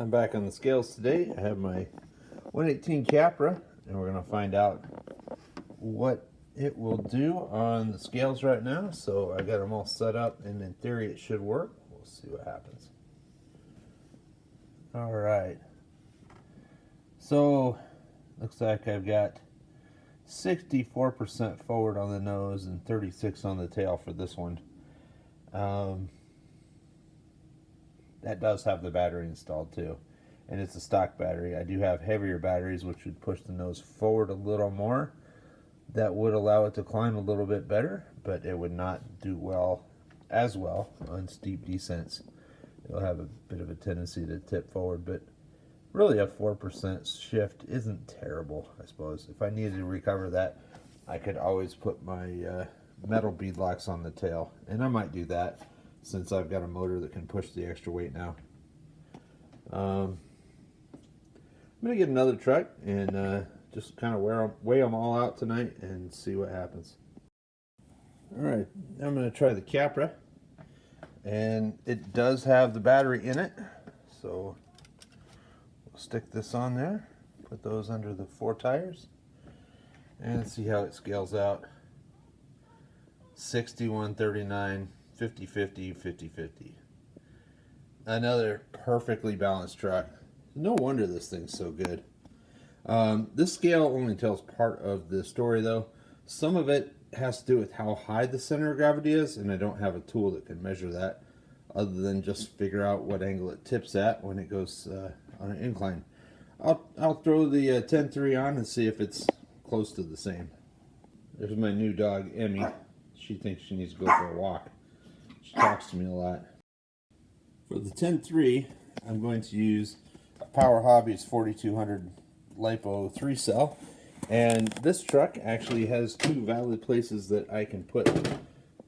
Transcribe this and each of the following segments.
I'm back on the scales today. I have my 118 Capra, and we're going to find out what it will do on the scales right now. So I got them all set up, and in theory it should work. We'll see what happens. All right. So looks like I've got 64% forward on the nose and 36 on the tail for this one. That does have the battery installed too, and it's a stock battery. I do have heavier batteries which would push the nose forward a little more. That would allow it to climb a little bit better, but it would not do as well on steep descents. It'll have a bit of a tendency to tip forward, but really a 4% shift isn't terrible, I suppose. If I needed to recover that, I could always put my metal beadlocks on the tail, and I might do that since I've got a motor that can push the extra weight now. I'm going to get another truck and just kind of weigh them all out tonight and see what happens. Alright, I'm going to try the Capra, and it does have the battery in it, so we'll stick this on there, put those under the 4 tires, and see how it scales out. 61-39, 50-50, 50-50. Another perfectly balanced truck. No wonder this thing's so good. This scale only tells part of the story though. Some of it has to do with how high the center of gravity is, and I don't have a tool that can measure that other than just figure out what angle it tips at when it goes on an incline. I'll throw the 10.3 on and see if it's close to the same. There's my new dog, Emmy. She thinks she needs to go for a walk. She talks to me a lot. For the 10.3, I'm going to use a Power Hobbies 4200 LiPo 3 cell. And this truck actually has 2 valid places that I can put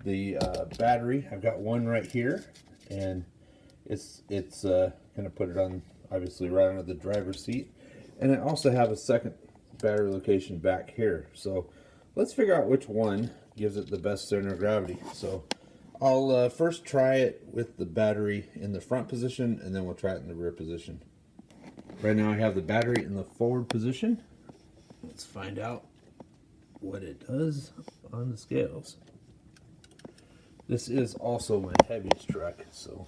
the battery. I've got one right here, and it's going to put it on, obviously, right under the driver's seat. And I also have a second battery location back here. So let's figure out which one gives it the best center of gravity. So I'll first try it with the battery in the front position, and then we'll try it in the rear position. Right now I have the battery in the forward position. Let's find out what it does on the scales. This is also my heaviest truck, so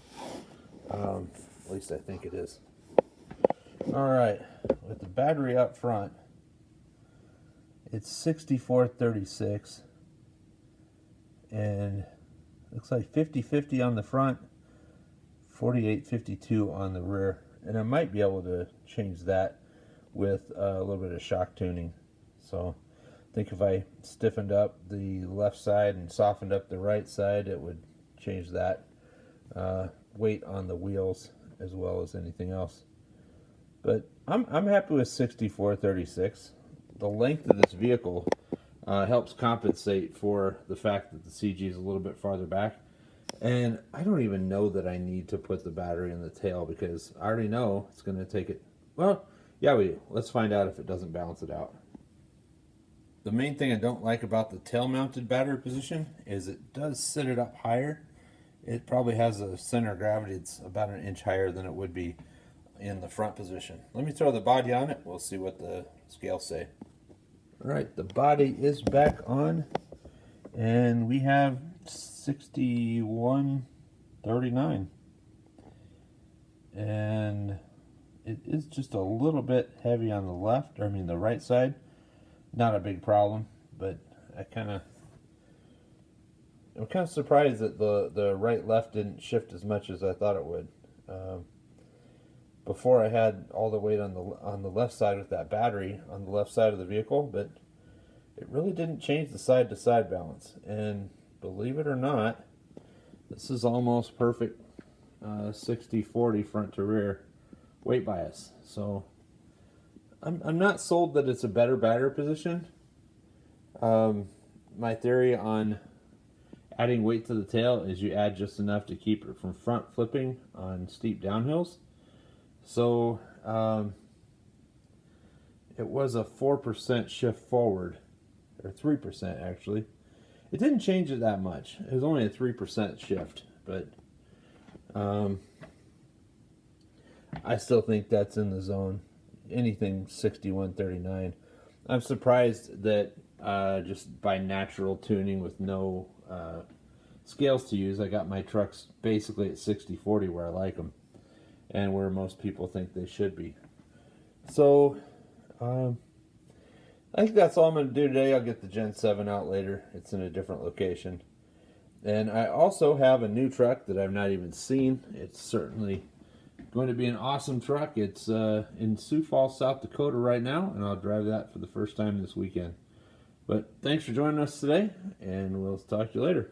at least I think it is. Alright, with the battery up front, it's 64-36, and looks like 50-50 on the front, 48-52 on the rear. And I might be able to change that with a little bit of shock tuning. So I think if I stiffened up the left side and softened up the right side, it would change that weight on the wheels as well as anything else. But I'm happy with 64-36. The length of this vehicle helps compensate for the fact that the CG is a little bit farther back. And I don't even know that I need to put the battery in the tail, because I already know it's going to take it. Well, yeah, we do. Let's find out if it doesn't balance it out. The main thing I don't like about the tail mounted battery position is it does sit it up higher. It probably has a center of gravity that's about 1 inch higher than it would be in the front position. Let me throw the body on it. We'll see what the scales say. Alright, the body is back on, and we have 61-39, and it is just a little bit heavy on the left, or I mean the right side. Not a big problem, but I'm kind of surprised that the right left didn't shift as much as I thought it would. Before I had all the weight on the left side with that battery on the left side of the vehicle, but it really didn't change the side-to-side balance. And believe it or not, this is almost perfect 60-40 front to rear weight bias. So I'm not sold that it's a better battery position. My theory on adding weight to the tail is you add just enough to keep it from front flipping on steep downhills. So it was a 4% shift forward, or 3% actually. It didn't change it that much. It was only a 3% shift, but I still think that's in the zone. Anything 6139. I'm surprised that just by natural tuning with no scales to use, I got my trucks basically at 60/40 where I like them and where most people think they should be. So I think that's all I'm going to do today. I'll get the Gen 7 out later. It's in a different location. And I also have a new truck that I've not even seen. It's certainly going to be an awesome truck. It's in Sioux Falls, South Dakota right now, and I'll drive that for the first time this weekend. But thanks for joining us today, and we'll talk to you later.